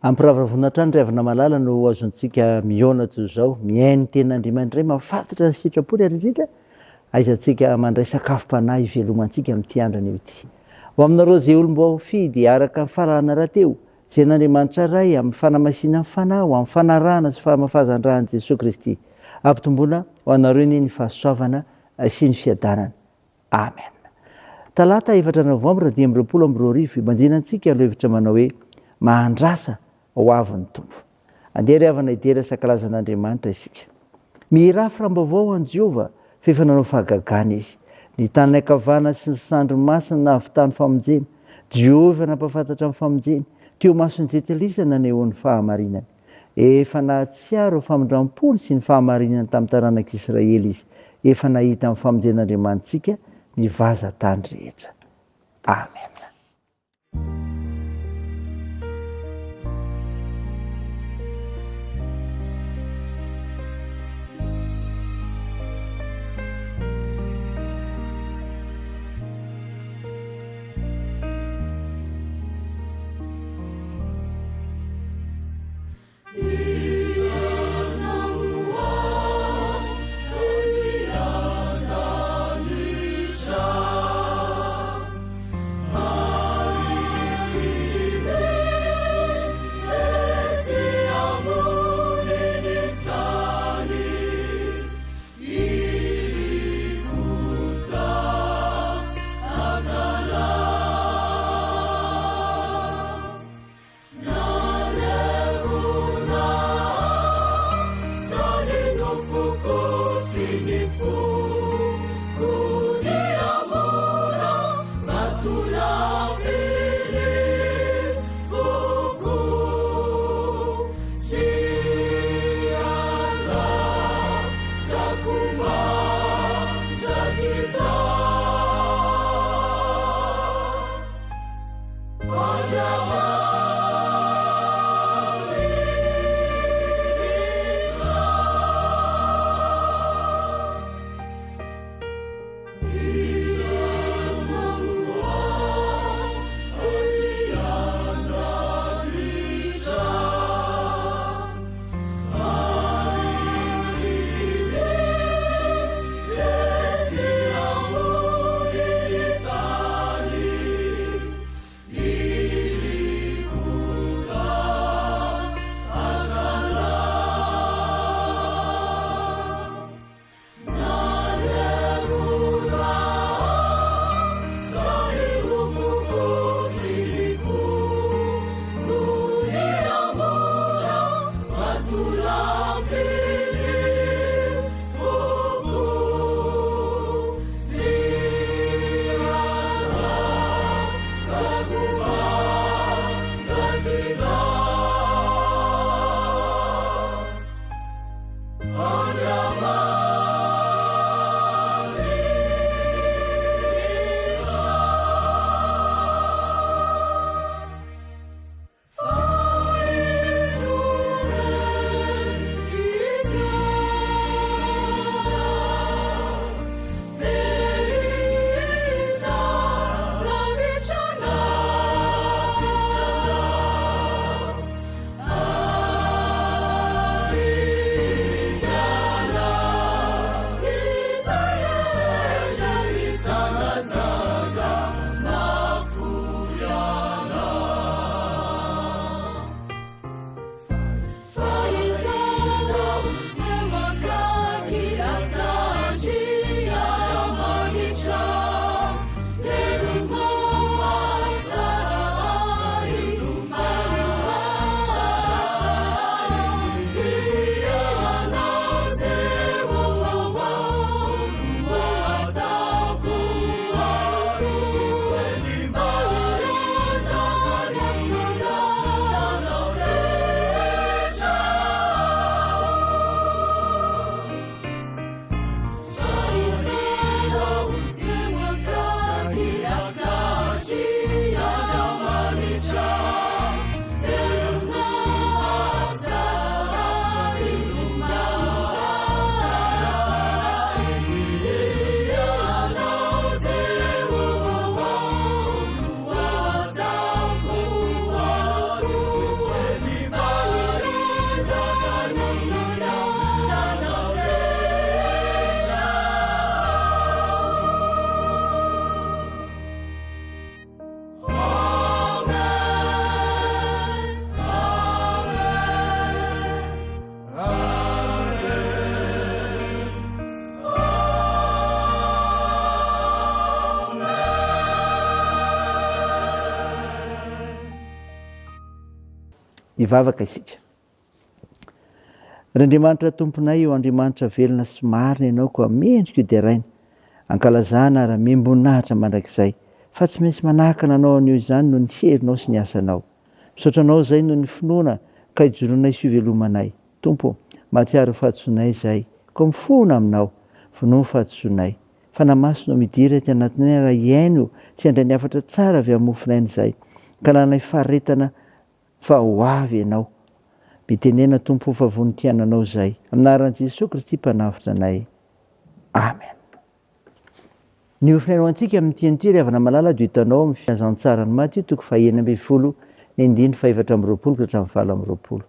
Ampirahavonatra ny riavana malala no azontsika miona toy zao miainy ten'Andriamanitra mahafantatra ny sitrapony arindrindra aizantsika mandray sakafo-panahy ivelomantsika amin'ity androny ity. Ho aminareo zay olom-bao fidy araka ny farahana rahateo zay n'Andriamanitra ray amin'ny fanamasinany fanahy ho amin'ny fanarahana sy fahamafazan-drahan'i Jesosy Kristy ampitomboana ho anareo ny fahasoavana sy ny fiadanana. Amen. Talata 4 novambra 2020 imanjinantsika aloha hevitra manao hoe mahandrasa ho avy ny tompo. Andeha riavana idera sakalazan'Andriamanitra isika. Mirafy rambavao an Jehova fa efa nanao fahagagana izy. Ny tany akavana sy ny sandro masina nahavitany famonjena. Jehova nampafantatra amin'ny famonjeny. Teo masony jetelisana nanehoan'ny fahamarinany. Efa nahatsiaro famondram-pony sy ny fahamarinany tamin'ny taranak'Israely izy. Efa nahita amin'ny famonjen'Andriamanitsika ny vaza-tany rehetra. Amen. Ah hivavaka isika. R'Andriamanitra tomponay eo Andriamanitra velona sy marina ianao koa mendrika io dia raina ankalazana raha miambonahitra mandrakizay fa tsy maintsy manahaka nanao an'io izany no ny herinao sy ny asanao. Misaotranao zay no ny finoana ka hijoronay sy ivelomanay. Tompo, mahatsiaro fahatsoanay zay koa mifona aminao vonoa fahatsoanay fa namasinao midira ty anatinay raha iaino sy andray ny afatra tsara avy amin'ny mofinainy zay ka nanay faharetana fa ho avy ianao. Mitenena Tompo fa vonintiananao zay aminaran'i Jesosy Kristy mpanafitra anay. Amen. Ny ofinainao antsika amin'ny tianyty ry havana malala dio hitanao amin'ny fiazantsara ny Matthieu toko fahaenina ambin'ny folo ny andiny fahaefatra amby roapolo ka hatramin'ny valo amby roapolo.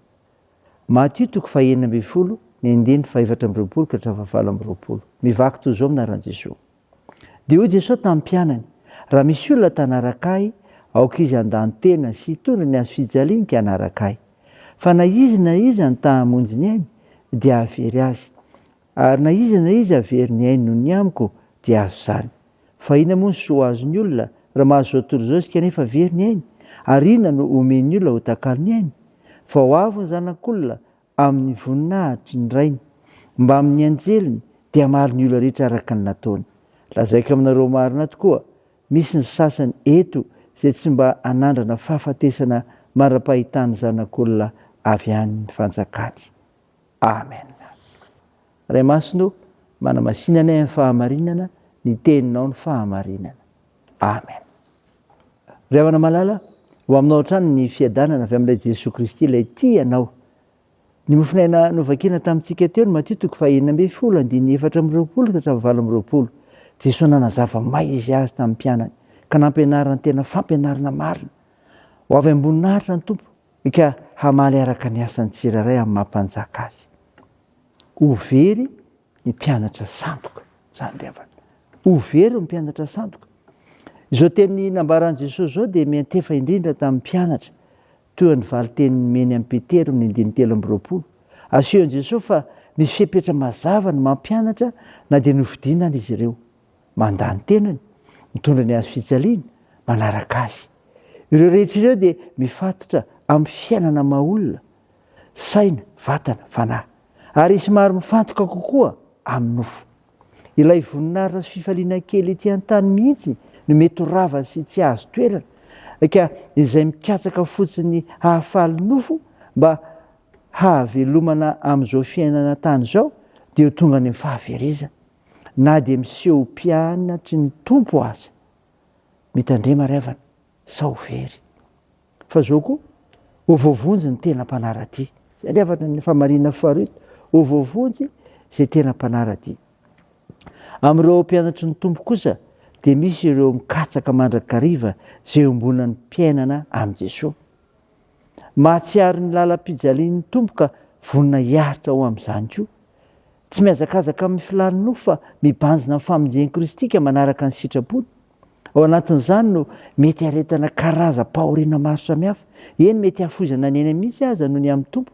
Matthieu toko fahaenina ambin'ny folo ny andiny fahaefatra amby roapolo ka hatramin'ny valo amby roapolo. Mivaky toy izao aminaran'i Jesosy. Dia hoy Jesosy tamin'ny mpianany, raha misy olona tanaraka ahy, aoka izy andan-tena sy hitondra ny azo fijaliany ka hanaraka ahy. Fa na izy ny tahamonjy ny ainy dia avery azy, ary na izy avery ny ainy noho ny amiko dia azo zany. Fa ina moa ny soa azon'ny olona raha mahazo zao tontolo izao izy kanefa avery ny ainy, ary ina no omen'ny olona ho takalo ny ainy. Fa ho avy ny zanak'olona amin'ny voninahitry ny rainy, mba amin'ny anjeliny dia maro ny olona rehetra araka ny nataony. Lazaiko aminareo marina tokoa, misy ny sasany eto izay tsy mba anandrana fahafatesana mara-pahitany zanak'olona avy any ny fanjakany. Amen. Ray masino, manamasinanay amin'ny fahamarinana, ny teninao ny fahamarinana. Amen. Ry havana malala, ho aminao hatrany ny fiadanana avy amin'ilay Jesosy Kristy ilay tianao. Ny mofinaina novakina tamintsika teo ny Matthieu toko fahaenina ambin'ny folo andiny efatra amby roapolo ka hatramin'ny valo amby roapolo. Jesosy nanazava maizy azy tamin'ny mpianany ka nampianarana tena fampianarana marina. Ho avy amboninahitra ny Tompo ka hamaly araka ny asany tsirairay amin'ny mampanjaka azy. Ho very ny mpianatra sandoka, zany ry havana. Ho very ny mpianatra sandoka. Izao teny nambaran'i Jesosy zao dia miantefa indrindra tamin'ny mpianatra toy ny valiteny meny amin'ny Petero amin'ny andiny telo amby roapolo. Asehon'i Jesosy fa misy fepetra mazava ny mampianatra na dia novidinana izy ireo. Mandany tenany, mitondra ny azo fijaliana, manaraka azy. Ireo rehetra ireo dia mifatotra amin'ny fiainana maha-olona, saina, vatana, fanahy. Ary somary mifantoka kokoa amin'ny nofo. Ilay voninahitra sy fifaliana kely ety an-tany mihitsy no mety ho rava sy tsy azo toerana. Ka izay mikatsaka fotsiny hahafaly nofo mba hahavelomana amin'izao fiainana tany izao dia ho tonga ny fahaverizana. Na dia miseho mpianatry ny Tompo aza. Mitandrema ry havana, sao very. Fa zao koa, ho voavonjy ny tena mpanaraty. Zay ry havana ny famarinana faharoa, ho voavonjy izay tena mpanaraty. Amin'ireo mpianatry ny Tompo kosa dia misy ireo mikatsaka mandrakariva izay ombonan'ny mpiainana amin'i Jesosy. Mahatsiaro ny lalam-pijalian'ny Tompo ka vonina hiaritra ho amin'izany koa. Tsy mihazakazaka amin'ny filany nofo fa mibanjina amin'ny famonjeny Kristika manaraka ny sitrapony. Ao anatin'izany no mety haretana karazam-pahoriana maro samihafa. Eny mety hafozana ny eny mihitsy aza noho ny amin'ny Tompo.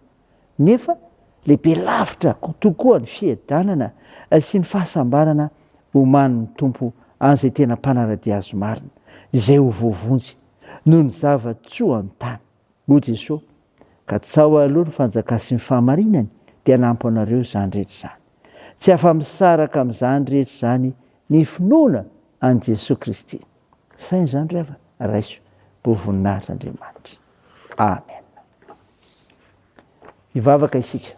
Nefa lehibe lavitra tokoa ny fiadanana sy ny fahasambarana omanin'ny Tompo an'izay tena mpanarady azo marina, izay ho voavonjy noho ny zava-tsoa an-tany. Hoy Jesosy, ka tsao aloha ny fanjakana sy ny fahamarinany dia hanampy anareo izany rehetra izany. Tsy afa-misaraka amin'izany rehetra izany ny finoana an'i Jesosy Kristy. Saina izany ry havana, raiso, mbo voninahitra Andriamanitra. Amen. Hivavaka isika.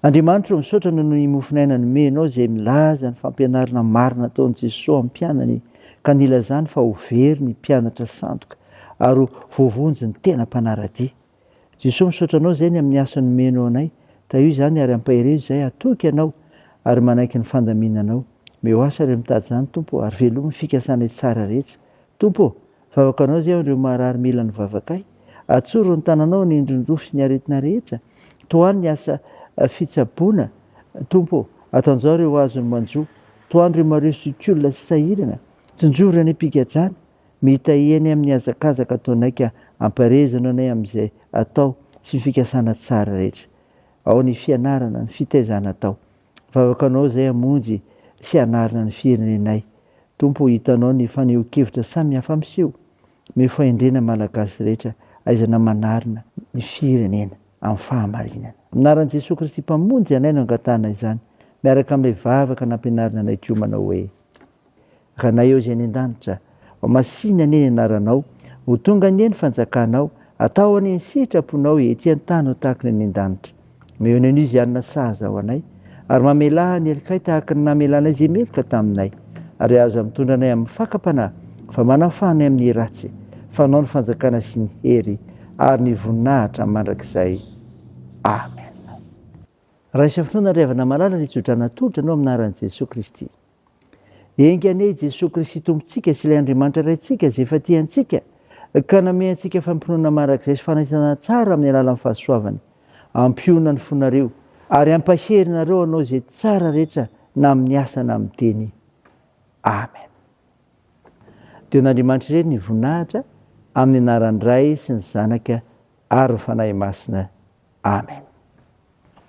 Andriamanitra misaotra noho ny mofinaina nomenao izay milaza ny fampianarana marina ataon'i Jesosy amin'ny mpianany ka nilazany fa ho very ny mpianatra sandoka ary voavonjy ny tena mpanaradia. Jesosy misaotra anao izay ny amin'ny asa nomenao anay. Io izany ary ampahireo izay atoky ianao ary manaiky ny fandaminanao. Meo asa ireo mitady izany Tompo ary velomy fikasana tsara rehetra. Tompo, vavakanao izay ireo marary mila ny vavakay. Atsoro ny tananao ny endriny-rofo sy ny aretina rehetra. Toany ny asa fitsaboana. Tompo, atanjao ireo azony manjo. Toany ireo maresokolona sy sahirana. Tsinjovy any ampigadrana. Mita eny amin'ny azakazaka ataonay ka amparezana anay amin'izay atao sy ny fikasana tsara rehetra. Ao ny fianarana, ny fitaizana atao. Vavakanao izay hamonjy sy hanarina ny firenenay. Tompo, hitanao ny faneho-kevitra samy hafa miseho. Mifaindrena malagasy rehetra aizana manarina ny firenena amin'ny fahamarinana. Minaran'i Jesosy Kristy mpamonjy anay no angatana izany, miaraka amin'ilay vavaka nampianarina anay koa manao hoe: ranay eo izay any an-danitra, masina anie ny anaranao, ho tonga ny eny fanjakanao, atao any ny sitraponao ety an-tany ho tahaka ny any an-danitra. Mehony anio izy anona saza ho anay, ary mamelahy ny elikay tahaka ny namelanay izay meloka taminay, ary aza mitondra anay amin'ny fakapanahy, fa manafanay amin'ny ratsy, fanao ny fanjakana sy ny hery ary ny voninahitra mandrakizay. Amen. Raha isa fotoana riavana malala ny tsodrana tolotra anao aminaran'i Jesosy Kristy. Enga anie Jesosy Kristy tompontsika sy ilay Andriamanitra raintsika izay efa tiantsika, ka name antsika fampinoana marak'izay sy fanaitana tsara amin'ny alalan'ny fahasoavany. Ampiona ny fonareo ary ampaherinareo anao izay tsara rehetra na amin'ny asa na amin'ny teny. Amen. Deon'Andriamanitra ireny ny voninahitra amin'ny anaran'ny Ray sy ny Zanaka ary ny fanahy masina. Amen.